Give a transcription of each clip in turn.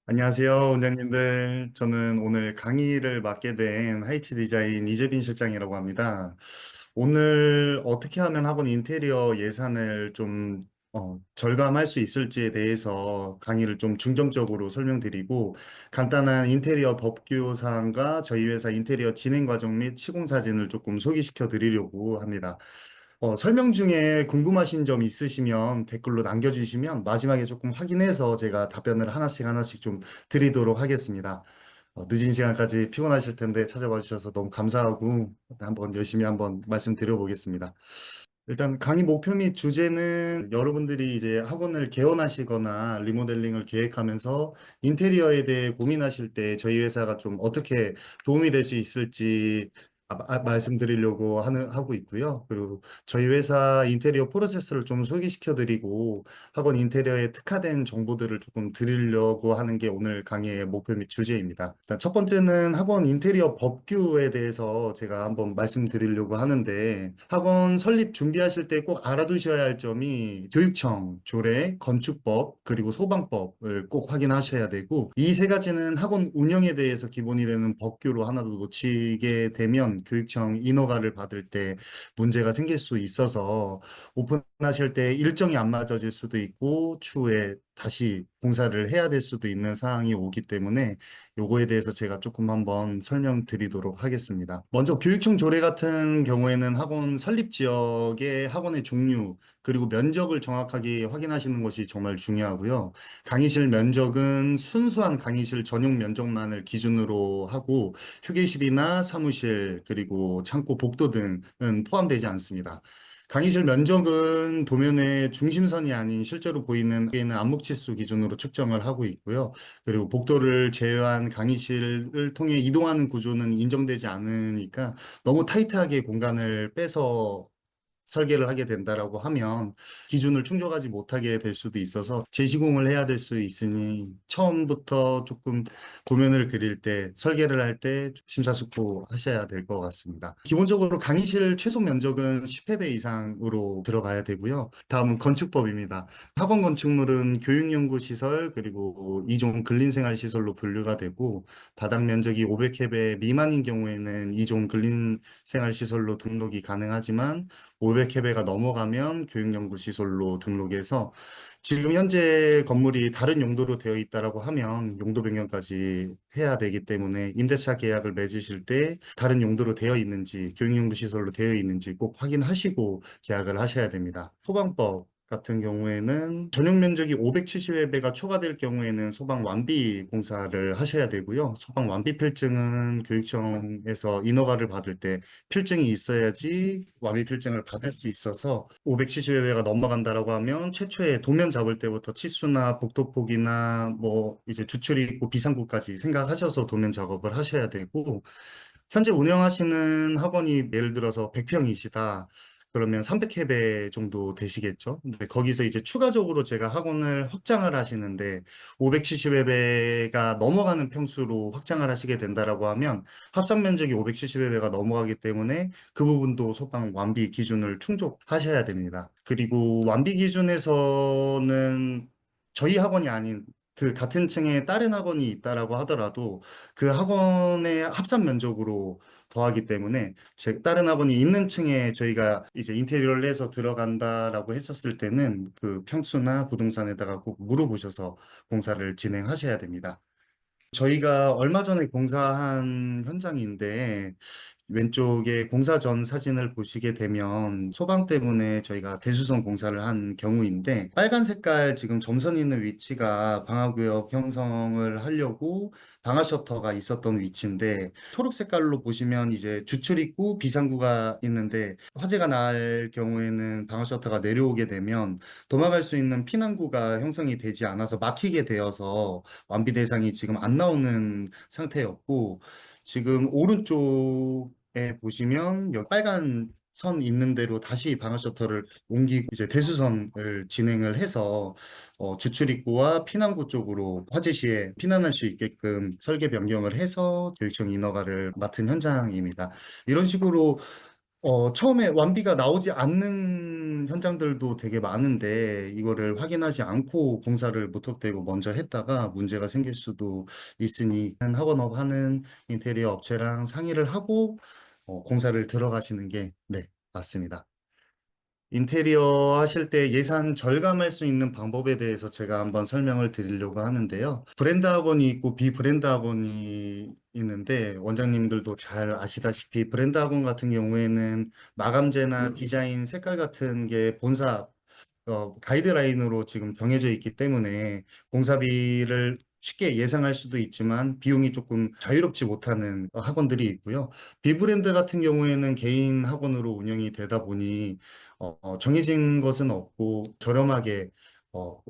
안녕하세요, 원장님들. 저는 오늘 강의를 맡게 된 하이치 디자인 이재빈 실장이라고 합니다. 오늘 어떻게 하면 학원 인테리어 예산을 좀 절감할 수 있을지에 대해서 강의를 좀 중점적으로 설명드리고 간단한 인테리어 법규 사항과 저희 회사 인테리어 진행 과정 및 시공 사진을 조금 소개시켜 드리려고 합니다. 설명 중에 궁금하신 점 있으시면 댓글로 남겨주시면 마지막에 조금 확인해서 제가 답변을 하나씩 하나씩 좀 드리도록 하겠습니다. 늦은 시간까지 피곤하실 텐데 찾아봐 주셔서 너무 감사하고 한번 열심히 한번 말씀드려 보겠습니다. 일단 강의 목표 및 주제는 여러분들이 이제 학원을 개원하시거나 리모델링을 계획하면서 인테리어에 대해 고민하실 때 저희 회사가 좀 어떻게 도움이 될 수 있을지 말씀드리려고 하고 있고요. 그리고 저희 회사 인테리어 프로세스를 좀 소개시켜 드리고 학원 인테리어에 특화된 정보들을 조금 드리려고 하는 게 오늘 강의의 목표 및 주제입니다. 일단 첫 번째는 학원 인테리어 법규에 대해서 제가 한번 말씀드리려고 하는데 학원 설립 준비하실 때 꼭 알아두셔야 할 점이 교육청, 조례, 건축법, 그리고 소방법을 꼭 확인하셔야 되고 이 세 가지는 학원 운영에 대해서 기본이 되는 법규로 하나도 놓치게 되면 교육청 인허가를 받을 때 문제가 생길 수 있어서 오픈하실 때 일정이 안 맞아질 수도 있고 추후에 다시 공사를 해야 될 수도 있는 상황이 오기 때문에 요거에 대해서 제가 조금 한번 설명드리도록 하겠습니다. 먼저 교육청 조례 같은 경우에는 학원 설립 지역의 학원의 종류 그리고 면적을 정확하게 확인하시는 것이 정말 중요하고요. 강의실 면적은 순수한 강의실 전용 면적만을 기준으로 하고 휴게실이나 사무실 그리고 창고 복도 등은 포함되지 않습니다. 강의실 면적은 도면의 중심선이 아닌 실제로 보이는 암묵치수 기준으로 측정을 하고 있고요. 그리고 복도를 제외한 강의실을 통해 이동하는 구조는 인정되지 않으니까 너무 타이트하게 공간을 빼서 설계를 하게 된다라고 하면 기준을 충족하지 못하게 될 수도 있어서 재시공을 해야 될 수 있으니 처음부터 조금 도면을 그릴 때 설계를 할 때 심사숙고하셔야 될 것 같습니다. 기본적으로 강의실 최소 면적은 10회배 이상으로 들어가야 되고요. 다음은 건축법입니다. 학원 건축물은 교육연구시설 그리고 이종 근린생활시설로 분류가 되고 바닥 면적이 500회배 미만인 경우에는 이종 근린생활시설로 등록이 가능하지만 500회배가 넘어가면 교육연구시설로 등록해서 지금 현재 건물이 다른 용도로 되어 있다라고 하면 용도 변경까지 해야 되기 때문에 임대차 계약을 맺으실 때 다른 용도로 되어 있는지 교육연구시설로 되어 있는지 꼭 확인하시고 계약을 하셔야 됩니다. 소방법 같은 경우에는 전용 면적이 570회배가 초과될 경우에는 소방 완비 공사를 하셔야 되고요. 소방 완비 필증은 교육청에서 인허가를 받을 때 필증이 있어야지 완비 필증을 받을 수 있어서 570회가 넘어간다라고 하면 최초에 도면 잡을 때부터 치수나 복도폭이나 뭐 이제 주출이 있고 비상구까지 생각하셔서 도면 작업을 하셔야 되고 현재 운영하시는 학원이 예를 들어서 100평이시다. 그러면 300회배 정도 되시겠죠? 근데 거기서 이제 추가적으로 제가 학원을 확장을 하시는데 570회배가 넘어가는 평수로 확장을 하시게 된다라고 하면 합산 면적이 570회배가 넘어가기 때문에 그 부분도 소방 완비 기준을 충족하셔야 됩니다. 그리고 완비 기준에서는 저희 학원이 아닌 그 같은 층에 다른 학원이 있다라고 하더라도 그 학원의 합산 면적으로 더하기 때문에 제 다른 학원이 있는 층에 저희가 이제 인테리어를 해서 들어간다라고 했었을 때는 그 평수나 부동산에다가 꼭 물어보셔서 공사를 진행하셔야 됩니다. 저희가 얼마 전에 공사한 현장인데 왼쪽에 공사 전 사진을 보시게 되면 소방 때문에 저희가 대수선 공사를 한 경우인데 빨간 색깔 지금 점선 있는 위치가 방화구역 형성을 하려고 방화 셔터가 있었던 위치인데 초록 색깔로 보시면 이제 주출입구 비상구가 있는데 화재가 날 경우에는 방화 셔터가 내려오게 되면 도망갈 수 있는 피난구가 형성이 되지 않아서 막히게 되어서 완비 대상이 지금 안 나오는 상태였고 지금 오른쪽에 보시면 여기 빨간 선 있는 대로 다시 방어 셔터를 옮기고 이제 대수선을 진행을 해서 주출입구와 피난구 쪽으로 화재 시에 피난할 수 있게끔 설계 변경을 해서 교육청 인허가를 맡은 현장입니다. 이런 식으로 처음에 완비가 나오지 않는 현장들도 되게 많은데, 이거를 확인하지 않고 공사를 무턱대고 먼저 했다가 문제가 생길 수도 있으니, 학원업 하는 인테리어 업체랑 상의를 하고, 공사를 들어가시는 게, 네, 맞습니다. 인테리어 하실 때 예산 절감할 수 있는 방법에 대해서 제가 한번 설명을 드리려고 하는데요. 브랜드 학원이 있고 비브랜드 학원이 있는데, 원장님들도 잘 아시다시피 브랜드 학원 같은 경우에는 마감재나 디자인 색깔 같은 게 본사 가이드라인으로 지금 정해져 있기 때문에 공사비를 쉽게 예상할 수도 있지만 비용이 조금 자유롭지 못하는 학원들이 있고요. 비브랜드 같은 경우에는 개인 학원으로 운영이 되다 보니 정해진 것은 없고 저렴하게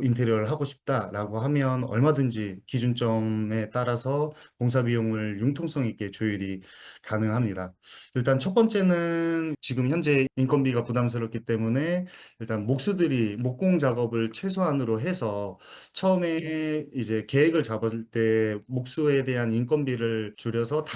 인테리어를 하고 싶다라고 하면 얼마든지 기준점에 따라서 공사 비용을 융통성 있게 조율이 가능합니다. 일단 첫 번째는 지금 현재 인건비가 부담스럽기 때문에 일단 목수들이 목공 작업을 최소한으로 해서 처음에 이제 계획을 잡을 때 목수에 대한 인건비를 줄여서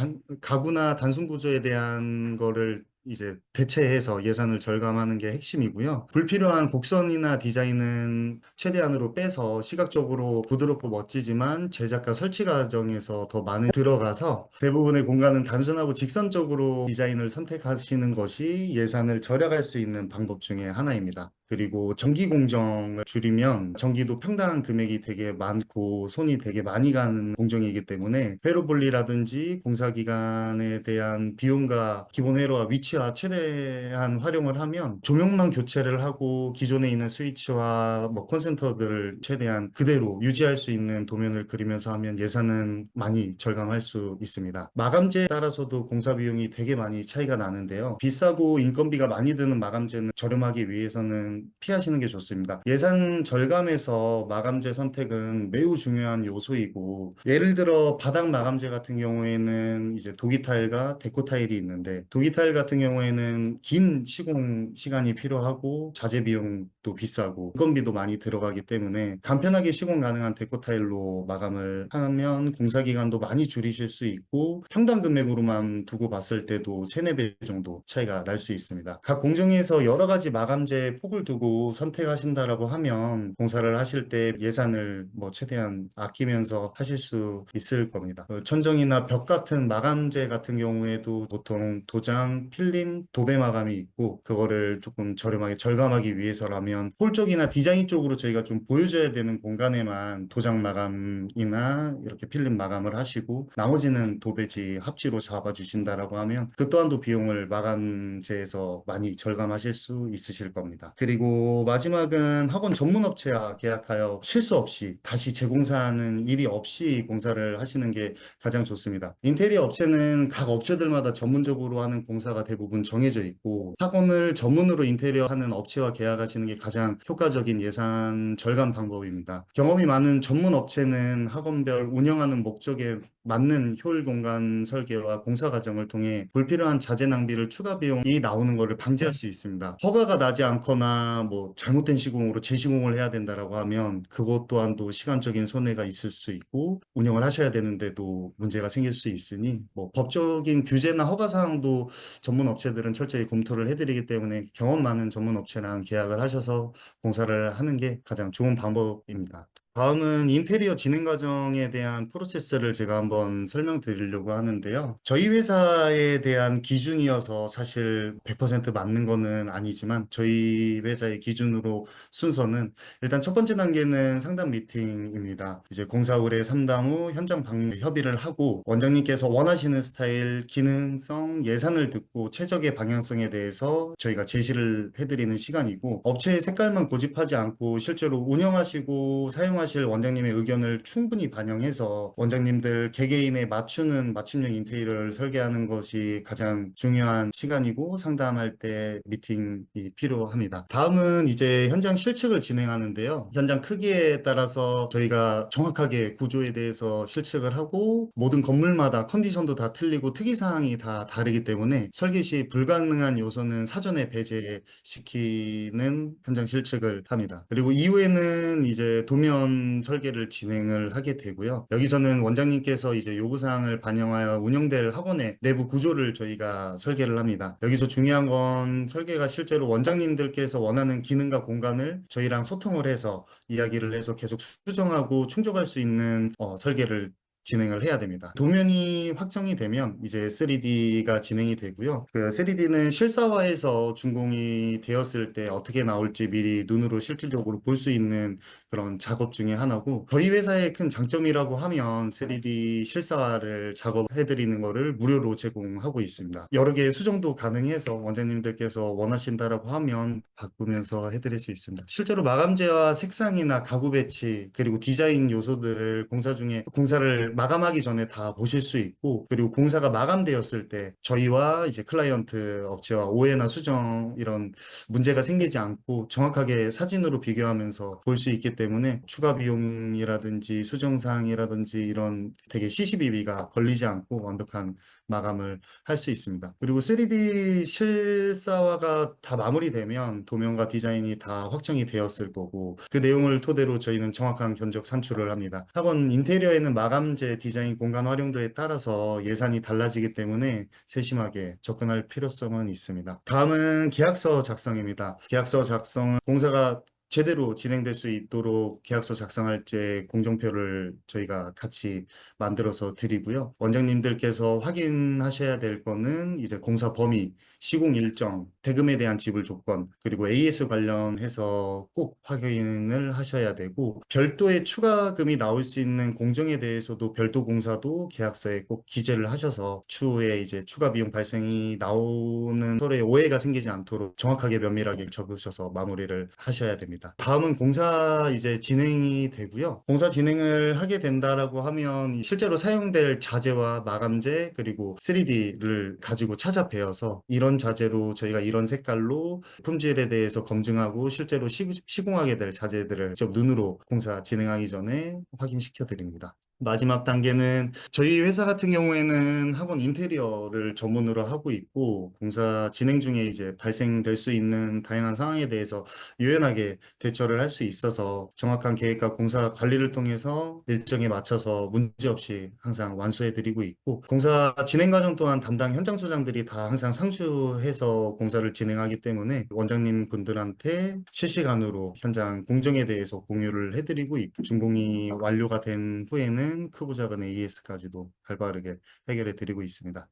가구나 단순 구조에 대한 거를 이제 대체해서 예산을 절감하는 게 핵심이고요. 불필요한 곡선이나 디자인은 최대한으로 빼서 시각적으로 부드럽고 멋지지만 제작과 설치 과정에서 더 많이 들어가서 대부분의 공간은 단순하고 직선적으로 디자인을 선택하시는 것이 예산을 절약할 수 있는 방법 중에 하나입니다. 그리고 전기 공정을 줄이면 전기도 평당한 금액이 되게 많고 손이 되게 많이 가는 공정이기 때문에 회로 분리라든지 공사 기간에 대한 비용과 기본 회로와 위치와 최대한 활용을 하면 조명만 교체를 하고 기존에 있는 스위치와 뭐 콘센터들을 최대한 그대로 유지할 수 있는 도면을 그리면서 하면 예산은 많이 절감할 수 있습니다. 마감재에 따라서도 공사 비용이 되게 많이 차이가 나는데요. 비싸고 인건비가 많이 드는 마감재는 저렴하기 위해서는 피하시는 게 좋습니다. 예산 절감에서 마감재 선택은 매우 중요한 요소이고, 예를 들어 바닥 마감재 같은 경우에는 이제 도기 타일과 데코 타일이 있는데, 도기 타일 같은 경우에는 긴 시공 시간이 필요하고 자재 비용도 비싸고 인건비도 많이 들어가기 때문에 간편하게 시공 가능한 데코 타일로 마감을 하면 공사 기간도 많이 줄이실 수 있고 평당 금액으로만 두고 봤을 때도 3, 4배 정도 차이가 날 수 있습니다. 각 공정에서 여러 가지 마감재 폭을 두고 선택하신다라고 하면 공사를 하실 때 예산을 뭐 최대한 아끼면서 하실 수 있을 겁니다. 천정이나 벽 같은 마감재 같은 경우에도 보통 도장, 필름, 도배 마감이 있고 그거를 조금 저렴하게 절감하기 위해서라면 홀 쪽이나 디자인 쪽으로 저희가 좀 보여줘야 되는 공간에만 도장 마감이나 이렇게 필름 마감을 하시고 나머지는 도배지 합지로 잡아주신다라고 하면 그 또한도 비용을 마감재에서 많이 절감하실 수 있으실 겁니다. 그리고 마지막은 학원 전문 업체와 계약하여 실수 없이 다시 재공사하는 일이 없이 공사를 하시는 게 가장 좋습니다. 인테리어 업체는 각 업체들마다 전문적으로 하는 공사가 대부분 정해져 있고 학원을 전문으로 인테리어 하는 업체와 계약하시는 게 가장 효과적인 예산 절감 방법입니다. 경험이 많은 전문 업체는 학원별 운영하는 목적에 맞는 효율 공간 설계와 공사 과정을 통해 불필요한 자재 낭비를 추가 비용이 나오는 것을 방지할 수 있습니다. 허가가 나지 않거나 뭐 잘못된 시공으로 재시공을 해야 된다라고 하면 그것 또한도 시간적인 손해가 있을 수 있고 운영을 하셔야 되는데도 문제가 생길 수 있으니 뭐 법적인 규제나 허가 사항도 전문 업체들은 철저히 검토를 해드리기 때문에 경험 많은 전문 업체랑 계약을 하셔서 공사를 하는 게 가장 좋은 방법입니다. 다음은 인테리어 진행 과정에 대한 프로세스를 제가 한번 설명드리려고 하는데요. 저희 회사에 대한 기준이어서 사실 100% 맞는 거는 아니지만 저희 회사의 기준으로 순서는 일단 첫 번째 단계는 상담 미팅입니다. 이제 공사 의뢰 상담 후 현장 방문 협의를 하고 원장님께서 원하시는 스타일, 기능성, 예산을 듣고 최적의 방향성에 대해서 저희가 제시를 해드리는 시간이고 업체의 색깔만 고집하지 않고 실제로 운영하시고 사용하실 원장님의 의견을 충분히 반영해서 원장님들 개개인에 맞추는 맞춤형 인테리어를 설계하는 것이 가장 중요한 시간이고 상담할 때 미팅이 필요합니다. 다음은 이제 현장 실측을 진행하는데요. 현장 크기에 따라서 저희가 정확하게 구조에 대해서 실측을 하고 모든 건물마다 컨디션도 다 틀리고 특이사항이 다 다르기 때문에 설계 시 불가능한 요소는 사전에 배제시키는 현장 실측을 합니다. 그리고 이후에는 이제 도면 공감 설계를 진행을 하게 되고요. 여기서는 원장님께서 이제 요구사항을 반영하여 운영될 학원의 내부 구조를 저희가 설계를 합니다. 여기서 중요한 건 설계가 실제로 원장님들께서 원하는 기능과 공간을 저희랑 소통을 해서 이야기를 해서 계속 수정하고 충족할 수 있는 설계를 진행을 해야 됩니다. 도면이 확정이 되면 이제 3D가 진행이 되고요. 그 3D는 실사화해서 준공이 되었을 때 어떻게 나올지 미리 눈으로 실질적으로 볼 수 있는 그런 작업 중에 하나고, 저희 회사의 큰 장점이라고 하면 3D 실사화를 작업해드리는 거를 무료로 제공하고 있습니다. 여러 개의 수정도 가능해서 원장님들께서 원하신다라고 하면 바꾸면서 해드릴 수 있습니다. 실제로 마감재와 색상이나 가구 배치 그리고 디자인 요소들을 공사 중에 공사를 마감하기 전에 다 보실 수 있고, 그리고 공사가 마감되었을 때 저희와 이제 클라이언트 업체와 오해나 수정 이런 문제가 생기지 않고 정확하게 사진으로 비교하면서 볼 수 있기 때문에 추가 비용이라든지 수정사항이라든지 이런 되게 시시비비가 걸리지 않고 완벽한 마감을 할 수 있습니다. 그리고 3D 실사화가 다 마무리되면 도면과 디자인이 다 확정이 되었을 거고, 그 내용을 토대로 저희는 정확한 견적 산출을 합니다. 학원 인테리어에는 마감재, 디자인, 공간 활용도에 따라서 예산이 달라지기 때문에 세심하게 접근할 필요성은 있습니다. 다음은 계약서 작성입니다. 계약서 작성은 공사가 제대로 진행될 수 있도록 계약서 작성할 때 공정표를 저희가 같이 만들어서 드리고요. 원장님들께서 확인하셔야 될 거는 이제 공사 범위, 시공 일정, 대금에 대한 지불 조건, 그리고 AS 관련해서 꼭 확인을 하셔야 되고, 별도의 추가금이 나올 수 있는 공정에 대해서도 별도 공사도 계약서에 꼭 기재를 하셔서 추후에 이제 추가 비용 발생이 나오는 서로의 오해가 생기지 않도록 정확하게 면밀하게 적으셔서 마무리를 하셔야 됩니다. 다음은 공사 이제 진행이 되고요. 공사 진행을 하게 된다라고 하면 실제로 사용될 자재와 마감재 그리고 3D를 가지고 찾아뵈어서 이런 자재로 저희가 이런 색깔로 품질에 대해서 검증하고 실제로 시공하게 될 자재들을 직접 눈으로 공사 진행하기 전에 확인시켜 드립니다. 마지막 단계는 저희 회사 같은 경우에는 학원 인테리어를 전문으로 하고 있고, 공사 진행 중에 이제 발생될 수 있는 다양한 상황에 대해서 유연하게 대처를 할 수 있어서 정확한 계획과 공사 관리를 통해서 일정에 맞춰서 문제없이 항상 완수해드리고 있고, 공사 진행 과정 또한 담당 현장 소장들이 다 항상 상주해서 공사를 진행하기 때문에 원장님 분들한테 실시간으로 현장 공정에 대해서 공유를 해드리고 있고, 준공이 완료가 된 후에는 크고 작은 AS까지도 발빠르게 해결해 드리고 있습니다.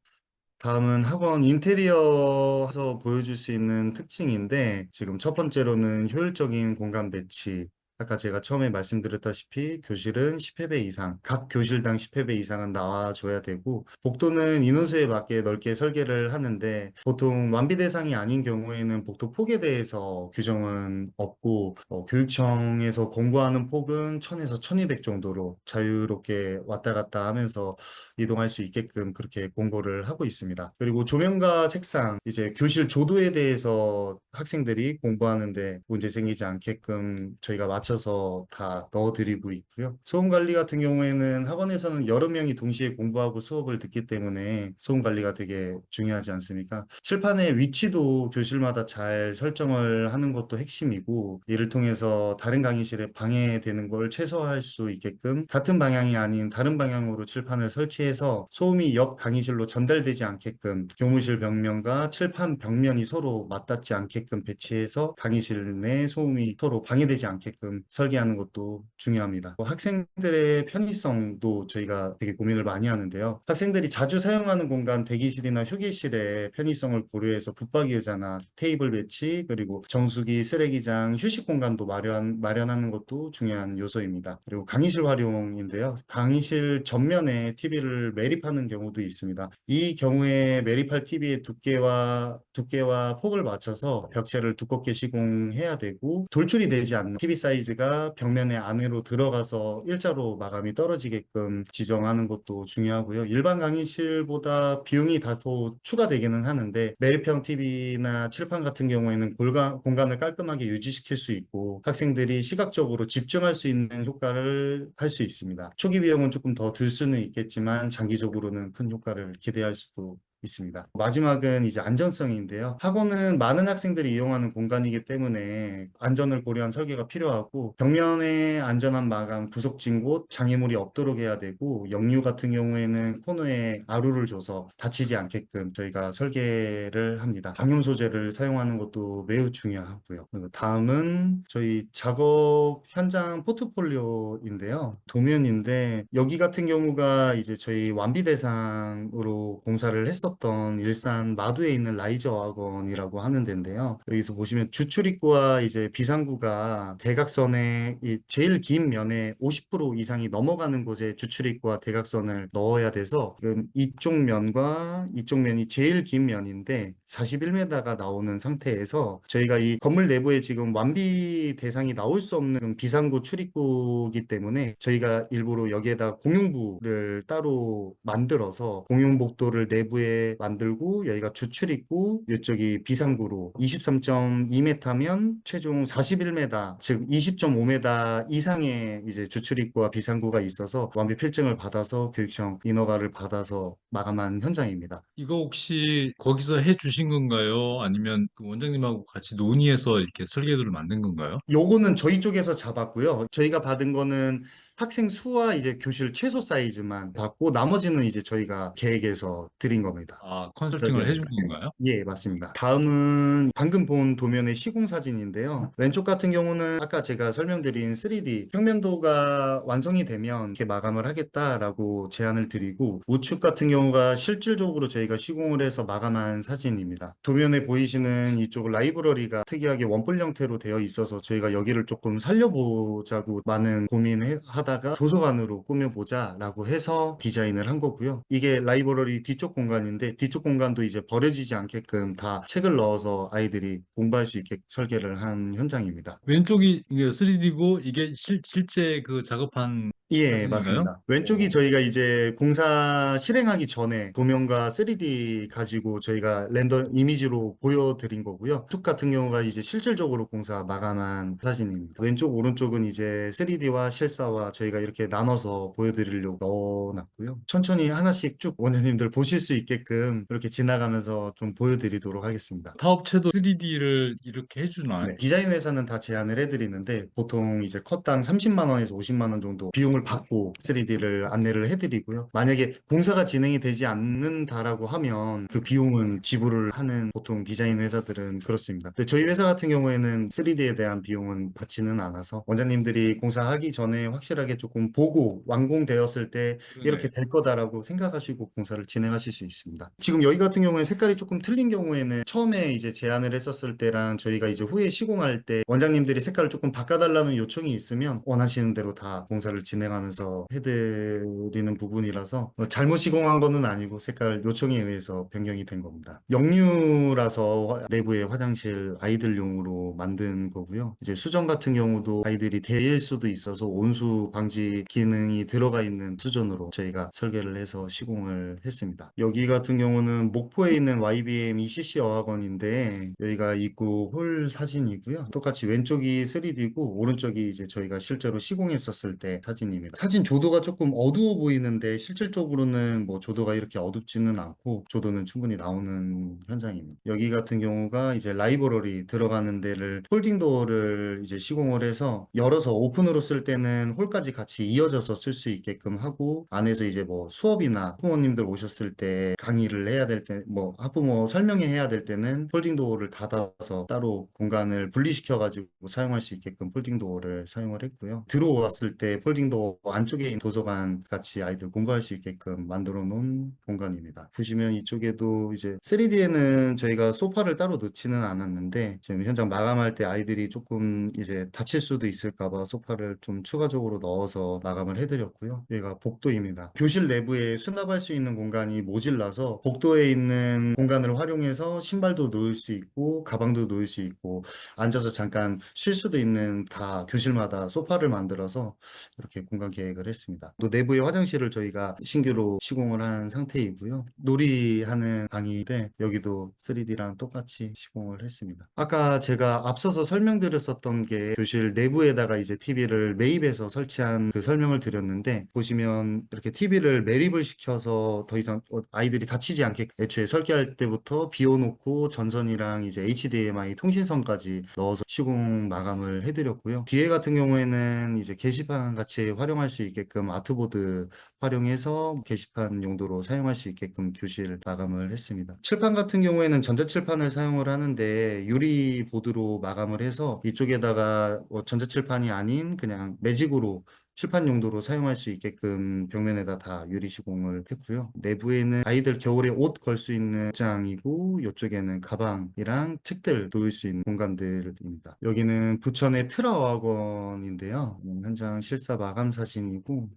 다음은 학원 인테리어에서 보여줄 수 있는 특징인데, 지금 첫 번째로는 효율적인 공간 배치. 아까 제가 처음에 말씀드렸다시피 교실은 10회배 이상, 각 교실당 10회배 이상은 나와줘야 되고, 복도는 인원수에 맞게 넓게 설계를 하는데, 보통 완비 대상이 아닌 경우에는 복도 폭에 대해서 규정은 없고, 교육청에서 권고하는 폭은 1000에서 1200 정도로 자유롭게 왔다 갔다 하면서 이동할 수 있게끔 그렇게 공고를 하고 있습니다. 그리고 조명과 색상, 이제 교실 조도에 대해서 학생들이 공부하는데 문제 생기지 않게끔 저희가 맞춰서 다 넣어드리고 있고요. 소음 관리 같은 경우에는 학원에서는 여러 명이 동시에 공부하고 수업을 듣기 때문에 소음 관리가 되게 중요하지 않습니까? 칠판의 위치도 교실마다 잘 설정을 하는 것도 핵심이고, 이를 통해서 다른 강의실에 방해되는 걸 최소화할 수 있게끔 같은 방향이 아닌 다른 방향으로 칠판을 설치해서 소음이 옆 강의실로 전달되지 않게끔 교무실 벽면과 칠판 벽면이 서로 맞닿지 않게끔 배치해서 강의실 내 소음이 서로 방해되지 않게끔 설계하는 것도 중요합니다. 학생들의 편의성도 저희가 되게 고민을 많이 하는데요. 학생들이 자주 사용하는 공간, 대기실이나 휴게실의 편의성을 고려해서 붙박이 의자나 테이블 배치, 그리고 정수기, 쓰레기장, 휴식 공간도 마련하는 것도 중요한 요소입니다. 그리고 강의실 활용인데요. 강의실 전면에 TV를 매립하는 경우도 있습니다. 이 경우에 매립할 TV의 두께와 폭을 맞춰서 벽체를 두껍게 시공해야 되고, 돌출이 되지 않는 TV 사이즈가 벽면의 안으로 들어가서 일자로 마감이 떨어지게끔 지정하는 것도 중요하고요. 일반 강의실보다 비용이 다소 추가되기는 하는데, 매립형 TV나 칠판 같은 경우에는 공간을 깔끔하게 유지시킬 수 있고 학생들이 시각적으로 집중할 수 있는 효과를 할 수 있습니다. 초기 비용은 조금 더 들 수는 있겠지만 장기적으로는 큰 효과를 기대할 수도 있습니다. 마지막은 이제 안전성인데요. 학원은 많은 학생들이 이용하는 공간이기 때문에 안전을 고려한 설계가 필요하고 벽면의 안전한 마감, 구석진 곳, 장애물이 없도록 해야 되고 역류 같은 경우에는 코너에 아루를 줘서 다치지 않게끔 저희가 설계를 합니다. 방염 소재를 사용하는 것도 매우 중요하고요. 그리고 다음은 저희 작업 현장 포트폴리오인데요. 도면인데 여기 같은 경우가 이제 저희 완비 대상으로 공사를 했었던 일산 마두에 있는 라이저 학원이라고 하는 데인데요. 여기서 보시면 주출입구와 이제 비상구가 대각선의 이 제일 긴 면에 50% 이상이 넘어가는 곳에 주출입구와 대각선을 넣어야 돼서 지금 이쪽 면과 이쪽 면이 제일 긴 면인데 41m가 나오는 상태에서 저희가 이 건물 내부에 지금 완비 대상이 나올 수 없는 비상구 출입구이기 때문에 저희가 일부러 여기에다 공용부를 따로 만들어서 공용복도를 내부에 만들고 여기가 주출입구 이쪽이 비상구로 23.2m면 최종 41m 즉 20.5m 이상의 이제 주출입구와 비상구가 있어서 완비 필증을 받아서 교육청 인허가를 받아서 마감한 현장입니다. 이거 혹시 거기서 해 주신 건가요? 아니면 그 원장님하고 같이 논의해서 이렇게 설계도를 만든 건가요? 요거는 저희 쪽에서 잡았고요. 저희가 받은 거는 학생 수와 이제 교실 최소 사이즈만 받고 나머지는 이제 저희가 계획해서 드린 겁니다. 아, 컨설팅을 해 설계를. 준 건가요? 예, 맞습니다. 다음은 방금 본 도면의 시공 사진인데요. 왼쪽 같은 경우는 아까 제가 설명드린 3D 평면도가 완성이 되면 이렇게 마감을 하겠다라고 제안을 드리고 우측 같은 경우가 실질적으로 저희가 시공을 해서 마감한 사진입니다. 도면에 보이시는 이쪽 라이브러리가 특이하게 원뿔 형태로 되어 있어서 저희가 여기를 조금 살려보자고 많은 고민하다가 도서관으로 꾸며보자라고 해서 디자인을 한 거고요. 이게 라이브러리 뒤쪽 공간인데 뒤쪽 공간도 이제 버려지지 않게끔 다 책을 넣어서 아이들이 공부할 수 있게 설계를 한 현장입니다. 왼쪽이 이게 3D고 이게 실제 그 작업한 예, 사진인가요? 맞습니다. 왼쪽이 오, 저희가 이제 공사 실행하기 전에 도면과 3D 가지고 저희가 렌더 이미지로 보여드린 거고요. 툭 같은 경우가 이제 실질적으로 공사 마감한 사진입니다. 왼쪽, 오른쪽은 이제 3D와 실사와 저희가 이렇게 나눠서 보여드리려고 넣어놨고요. 천천히 하나씩 쭉 원장님들 보실 수 있게끔 이렇게 지나가면서 좀 보여드리도록 하겠습니다. 타업체도 3D를 이렇게 해주나요? 네, 디자인 회사는 다 제안을 해드리는데 보통 이제 컷당 30만 원에서 50만 원 정도 비용을 받고 3D를 안내를 해드리고요. 만약에 공사가 진행이 되지 않는다라고 하면 그 비용은 지불을 하는 보통 디자인 회사들은 그렇습니다. 근데 저희 회사 같은 경우에는 3D에 대한 비용은 받지는 않아서 원장님들이 공사하기 전에 확실하게 조금 보고 완공되었을 때 이렇게 그러네. 될 거다라고 생각하시고 공사를 진행하실 수 있습니다. 지금 여기 같은 경우에 색깔이 조금 틀린 경우에는 처음에 이제 제안을 했었을 때랑 저희가 이제 후에 시공할 때 원장님들이 색깔을 조금 바꿔달라는 요청이 있으면 원하시는 대로 다 공사를 진행하면서 해드리는 부분이라서 잘못 시공한 거는 아니고 색깔 요청에 의해서 변경이 된 겁니다. 역류라서 내부에 화장실 아이들용으로 만든 거고요. 이제 수전 같은 경우도 아이들이 데일 수도 있어서 온수 방지 기능이 들어가 있는 수전으로 저희가 설계를 해서 시공을 했습니다. 여기 같은 경우는 목포에 있는 YBM ECC 어학원인데 여기가 입구 홀 사진이고요. 똑같이 왼쪽이 3D고 오른쪽이 이제 저희가 실제로 시공했었을 때 사진입니다. 사진 조도가 조금 어두워 보이는데 실질적으로는 뭐 조도가 이렇게 어둡지는 않고 조도는 충분히 나오는 현장입니다. 여기 같은 경우가 이제 라이브러리 들어가는 데를 폴딩 도어를 이제 시공을 해서 열어서 오픈으로 쓸 때는 홀까지 같이 이어져서 쓸 수 있게끔 하고 안에서 이제 뭐 수업이나 학부모님들 오셨을 때 강의를 해야 될 때 뭐 학부모 설명회 해야 될 때는 폴딩 도어를 닫아서 따로 공간을 분리시켜 가지고 사용할 수 있게끔 폴딩 도어를 사용을 했고요. 들어왔을 때 폴딩 도어 안쪽에 있는 도서관 같이 아이들 공부할 수 있게끔 만들어 놓은 공간입니다. 보시면 이쪽에도 이제 3D에는 저희가 소파를 따로 넣지는 않았는데 지금 현장 마감할 때 아이들이 조금 이제 다칠 수도 있을까 봐 소파를 좀 추가적으로 넣어서 마감을 해드렸고요. 여기가 복도입니다. 교실 내부에 수납할 수 있는 공간이 모질라서 복도에 있는 공간을 활용해서 신발도 놓을 수 있고 가방도 놓을 수 있고 앉아서 잠깐 쉴 수도 있는 다 교실마다 소파를 만들어서 이렇게 공간 계획을 했습니다. 또 내부의 화장실을 저희가 신규로 시공을 한 상태이고요. 놀이하는 방인데 여기도 3D랑 똑같이 시공을 했습니다. 아까 제가 앞서서 설명드렸었던 게 교실 내부에다가 이제 TV를 매입해서 설치한 자세한 그 설명을 드렸는데 보시면 이렇게 TV를 매립을 시켜서 더 이상 아이들이 다치지 않게 애초에 설계할 때부터 비워놓고 전선이랑 이제 HDMI 통신선까지 넣어서 시공 마감을 해드렸고요. 뒤에 같은 경우에는 이제 게시판 같이 활용할 수 있게끔 아트보드 활용해서 게시판 용도로 사용할 수 있게끔 교실 마감을 했습니다. 칠판 같은 경우에는 전자칠판을 사용을 하는데 유리 보드로 마감을 해서 이쪽에다가 전자칠판이 아닌 그냥 매직으로 칠판 용도로 사용할 수 있게끔 벽면에다 다 유리 시공을 했고요. 내부에는 아이들 겨울에 옷 걸 수 있는 장이고 이쪽에는 가방이랑 책들 놓을 수 있는 공간들입니다. 여기는 부천의 트라와건인데요. 현장 실사 마감 사진이고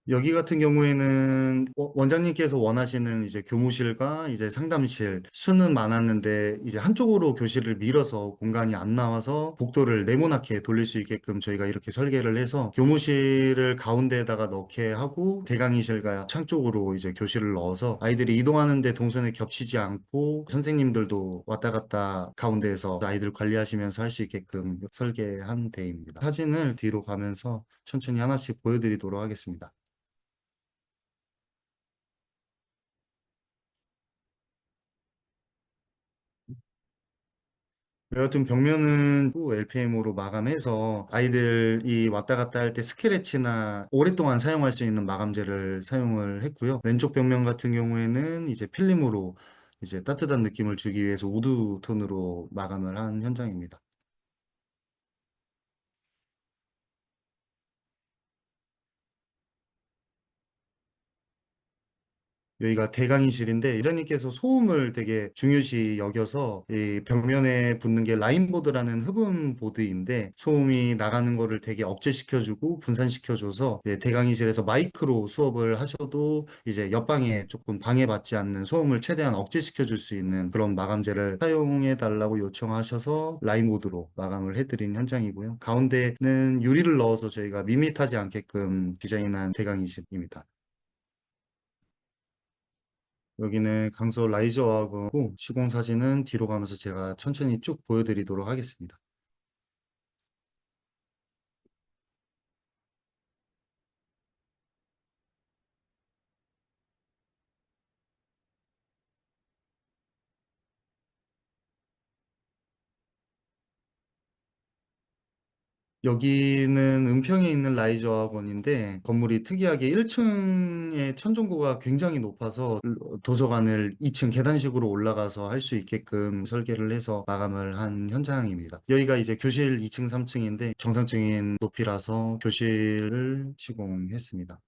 여기 같은 경우에는 원장님께서 원하시는 이제 교무실과 이제 상담실 수는 많았는데 이제 한쪽으로 교실을 밀어서 공간이 안 나와서 복도를 네모나게 돌릴 수 있게끔 저희가 이렇게 설계를 해서 교무실을 가운데에다가 넣게 하고 대강의실과 창 쪽으로 이제 교실을 넣어서 아이들이 이동하는데 동선에 겹치지 않고 선생님들도 왔다 갔다 가운데에서 아이들 관리하시면서 할 수 있게끔 설계한 데입니다. 사진을 뒤로 가면서 천천히 하나씩 보여드리도록 하겠습니다. 여하튼 벽면은 또 LPM으로 마감해서 아이들이 왔다 갔다 할 때 스크래치나 오랫동안 사용할 수 있는 마감재를 사용을 했고요. 왼쪽 벽면 같은 경우에는 이제 필름으로 이제 따뜻한 느낌을 주기 위해서 우드 톤으로 마감을 한 현장입니다. 여기가 대강의실인데 이장님께서 소음을 되게 중요시 여겨서 이 벽면에 붙는 게 라인보드라는 흡음 보드인데 소음이 나가는 거를 되게 억제시켜주고 분산시켜줘서 이제 대강의실에서 마이크로 수업을 하셔도 이제 옆방에 조금 방해받지 않는 소음을 최대한 억제시켜줄 수 있는 그런 마감재를 사용해 달라고 요청하셔서 라인보드로 마감을 해드린 현장이고요. 가운데는 유리를 넣어서 저희가 밋밋하지 않게끔 디자인한 대강의실입니다. 여기는 강서 라이저하고 시공 사진은 뒤로 가면서 제가 천천히 쭉 보여드리도록 하겠습니다. 여기는 은평에 있는 라이저 학원인데 건물이 특이하게 1층의 천정고가 굉장히 높아서 도서관을 2층 계단식으로 올라가서 할 수 있게끔 설계를 해서 마감을 한 현장입니다. 여기가 이제 교실 2층, 3층인데 정상적인 높이라서 교실을 시공했습니다.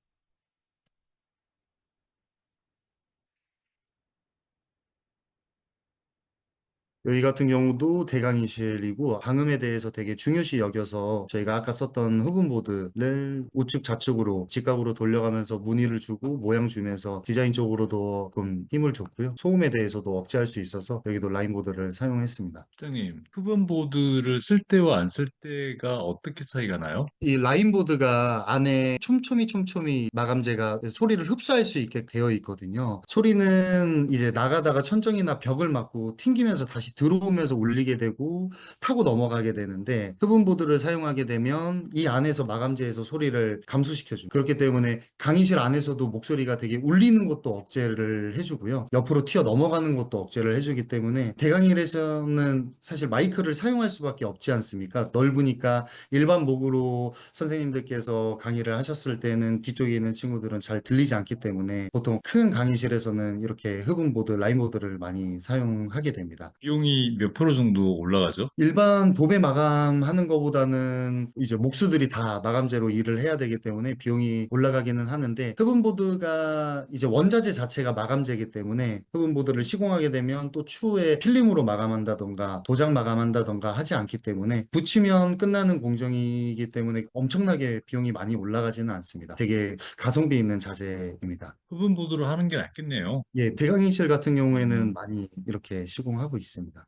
여기 같은 경우도 대강의실이고 방음에 대해서 되게 중요시 여겨서 저희가 아까 썼던 흡음보드를 우측 좌측으로 직각으로 돌려가면서 무늬를 주고 모양 주면서 디자인 쪽으로도 좀 힘을 줬고요. 소음에 대해서도 억제할 수 있어서 여기도 라인보드를 사용했습니다. 부장님, 흡음보드를 쓸 때와 안 쓸 때가 어떻게 차이가 나요? 이 라인보드가 안에 촘촘히 마감재가 소리를 흡수할 수 있게 되어 있거든요. 소리는 이제 나가다가 천정이나 벽을 맞고 튕기면서 다시 들어오면서 울리게 되고 타고 넘어가게 되는데 흡음보드를 사용하게 되면 이 안에서 마감재에서 소리를 감소시켜줍니다. 그렇기 때문에 강의실 안에서도 목소리가 되게 울리는 것도 억제를 해주고요. 옆으로 튀어 넘어가는 것도 억제를 해주기 때문에 대강의실에서는 사실 마이크를 사용할 수밖에 없지 않습니까? 넓으니까 일반 목으로 선생님들께서 강의를 하셨을 때는 뒤쪽에 있는 친구들은 잘 들리지 않기 때문에 보통 큰 강의실에서는 이렇게 흡음보드, 라인보드를 많이 사용하게 됩니다. 비용이 몇 프로 정도 올라가죠? 일반 도배 마감하는 것보다는 이제 목수들이 다 마감재로 일을 해야 되기 때문에 비용이 올라가기는 하는데 흡음보드가 이제 원자재 자체가 마감재이기 때문에 흡음보드를 시공하게 되면 또 추후에 필름으로 마감한다던가 도장 마감한다던가 하지 않기 때문에 붙이면 끝나는 공정이기 때문에 엄청나게 비용이 많이 올라가지는 않습니다. 되게 가성비 있는 자재입니다. 흡음보드로 하는 게 낫겠네요. 예, 대강의실 같은 경우에는 음, 많이 이렇게 시공하고 있습니다.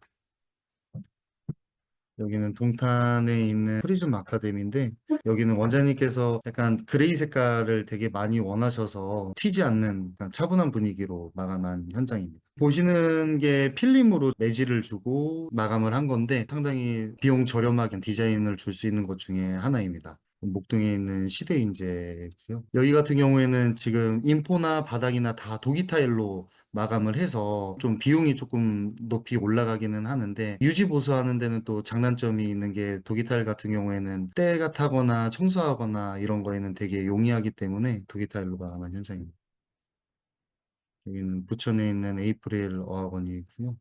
여기는 동탄에 있는 프리즘 아카데미인데 여기는 원장님께서 약간 그레이 색깔을 되게 많이 원하셔서 튀지 않는 약간 차분한 분위기로 마감한 현장입니다. 보시는 게 필름으로 매질을 주고 마감을 한 건데 상당히 비용 저렴하게 디자인을 줄 수 있는 것 중에 하나입니다. 목동에 있는 시대 인재고요. 여기 같은 경우에는 지금 인포나 바닥이나 다 도기 타일로 마감을 해서 좀 비용이 조금 높이 올라가기는 하는데 유지 보수하는 데는 또 장단점이 있는 게 도기 타일 같은 경우에는 때가 타거나 청소하거나 이런 거에는 되게 용이하기 때문에 도기 타일로 마감한 현장입니다. 여기는 부천에 있는 에이프릴 어학원이고요.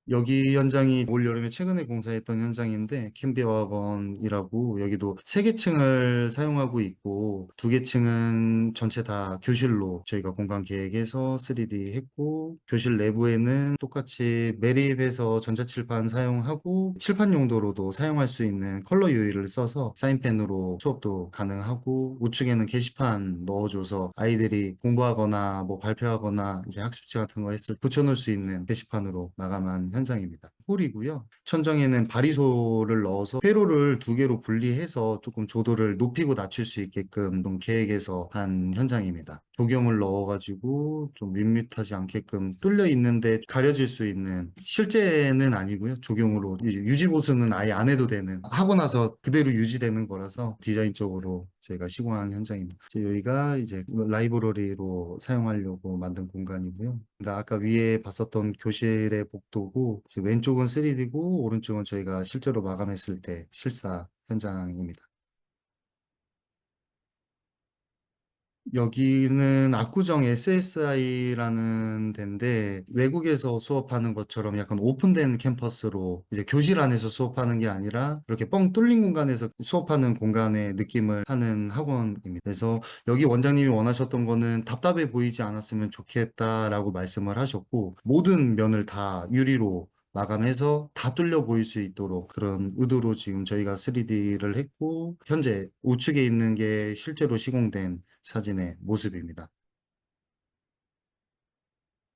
여기 현장이 올 여름에 최근에 공사했던 현장인데 캠비어학원이라고 여기도 세 개 층을 사용하고 있고 두 개 층은 전체 다 교실로 저희가 공간 계획해서 3D 했고 교실 내부에는 똑같이 매립해서 전자칠판 사용하고 칠판 용도로도 사용할 수 있는 컬러 유리를 써서 사인펜으로 수업도 가능하고 우측에는 게시판 넣어줘서 아이들이 공부하거나 뭐 발표하거나 이제 학습지 같은 거 했을 때 붙여놓을 수 있는 게시판으로 마감한 현장입니다. 홀이고요. 천정에는 바리소를 넣어서 회로를 두 개로 분리해서 조금 조도를 높이고 낮출 수 있게끔 좀 계획해서 한 현장입니다. 조경을 넣어가지고 좀 밋밋하지 않게끔 뚫려 있는데 가려질 수 있는 실제는 아니고요. 조경으로 유지 보수는 아예 안 해도 되는 하고 나서 그대로 유지되는 거라서 디자인적으로 저희가 시공한 현장입니다. 여기가 이제 라이브러리로 사용하려고 만든 공간이고요. 근데 아까 위에 봤었던 교실의 복도고 왼쪽은 3D고 오른쪽은 저희가 실제로 마감했을 때 실사 현장입니다. 여기는 압구정 SSI라는 데인데 외국에서 수업하는 것처럼 약간 오픈된 캠퍼스로 이제 교실 안에서 수업하는 게 아니라 이렇게 뻥 뚫린 공간에서 수업하는 공간의 느낌을 하는 학원입니다. 그래서 여기 원장님이 원하셨던 거는 답답해 보이지 않았으면 좋겠다라고 말씀을 하셨고 모든 면을 다 유리로 마감해서 다 뚫려 보일 수 있도록 그런 의도로 지금 저희가 3D를 했고 현재 우측에 있는 게 실제로 시공된 사진의 모습입니다.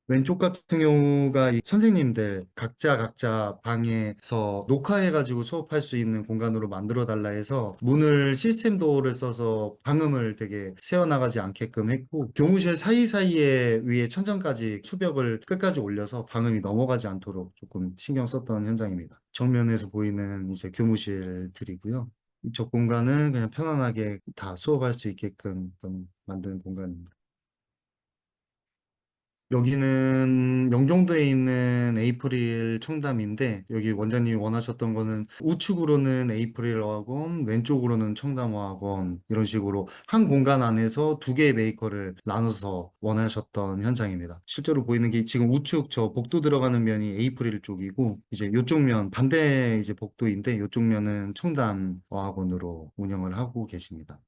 왼쪽 같은 경우가 이 선생님들 각자 방에서 녹화해가지고 수업할 수 있는 공간으로 만들어 달라 해서 문을 시스템 도어를 써서 방음을 되게 새어나가지 않게끔 했고 교무실 사이사이에 위에 천장까지 수벽을 끝까지 올려서 방음이 넘어가지 않도록 조금 신경 썼던 현장입니다. 정면에서 보이는 이제 교무실들이고요. 이쪽 공간은 그냥 편안하게 다 수업할 수 있게끔 좀 만든 공간입니다. 여기는 영종도에 있는 에이프릴 청담인데 여기 원장님이 원하셨던 거는 우측으로는 에이프릴 어학원, 왼쪽으로는 청담 어학원 이런 식으로 한 공간 안에서 두 개의 메이커를 나눠서 원하셨던 현장입니다. 실제로 보이는 게 지금 우측 저 복도 들어가는 면이 에이프릴 쪽이고 이제 이쪽 면 반대 이제 복도인데 이쪽 면은 청담 어학원으로 운영을 하고 계십니다.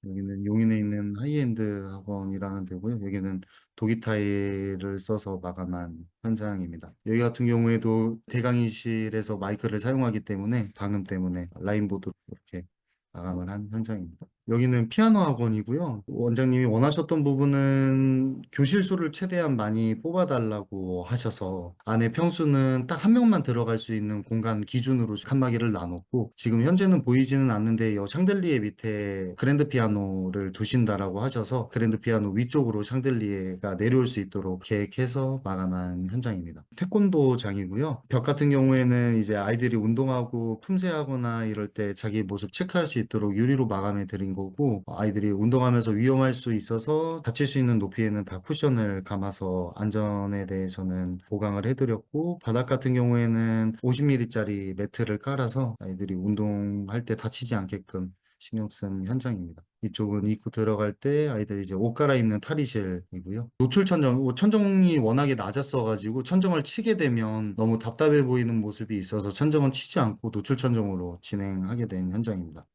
여기는 용인에 있는 하이엔드 학원이라는 데고요. 여기는 도기 타일을 써서 마감한 현장입니다. 여기 같은 경우에도 대강의실에서 마이크를 사용하기 때문에 방음 때문에 라인보드로 이렇게 마감을 한 현장입니다. 여기는 피아노 학원이고요. 원장님이 원하셨던 부분은 교실 수를 최대한 많이 뽑아달라고 하셔서 안에 평수는 딱 한 명만 들어갈 수 있는 공간 기준으로 칸막이를 나눴고 지금 현재는 보이지는 않는데 이 샹들리에 밑에 그랜드 피아노를 두신다라고 하셔서 그랜드 피아노 위쪽으로 샹들리에가 내려올 수 있도록 계획해서 마감한 현장입니다. 태권도장이고요. 벽 같은 경우에는 이제 아이들이 운동하고 품새하거나 이럴 때 자기 모습 체크할 수 있도록 유리로 마감해 드린 거고 아이들이 운동하면서 위험할 수 있어서 다칠 수 있는 높이에는 다 쿠션을 감아서 안전에 대해서는 보강을 해드렸고 바닥 같은 경우에는 50mm짜리 매트를 깔아서 아이들이 운동할 때 다치지 않게끔 신경 쓴 현장입니다. 이쪽은 입구 들어갈 때 아이들이 이제 옷 갈아입는 탈의실이고요. 노출 천정, 천정이 워낙에 낮았어가지고 천정을 치게 되면 너무 답답해 보이는 모습이 있어서 천정은 치지 않고 노출 천정으로 진행하게 된 현장입니다.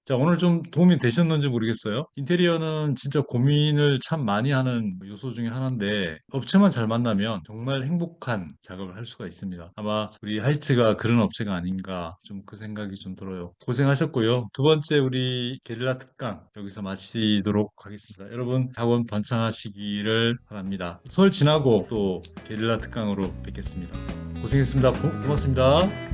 자, 오늘 좀 도움이 되셨는지 모르겠어요. 인테리어는 진짜 고민을 참 많이 하는 요소 중에 하나인데, 업체만 잘 만나면 정말 행복한 작업을 할 수가 있습니다. 아마 우리 하이츠가 그런 업체가 아닌가, 좀 그 생각이 좀 들어요. 고생하셨고요. 두 번째 우리 게릴라 특강 여기서 마치도록 하겠습니다. 여러분, 학원 번창하시기를 바랍니다. 설 지나고 또 게릴라 특강으로 뵙겠습니다. 고생했습니다. 고맙습니다.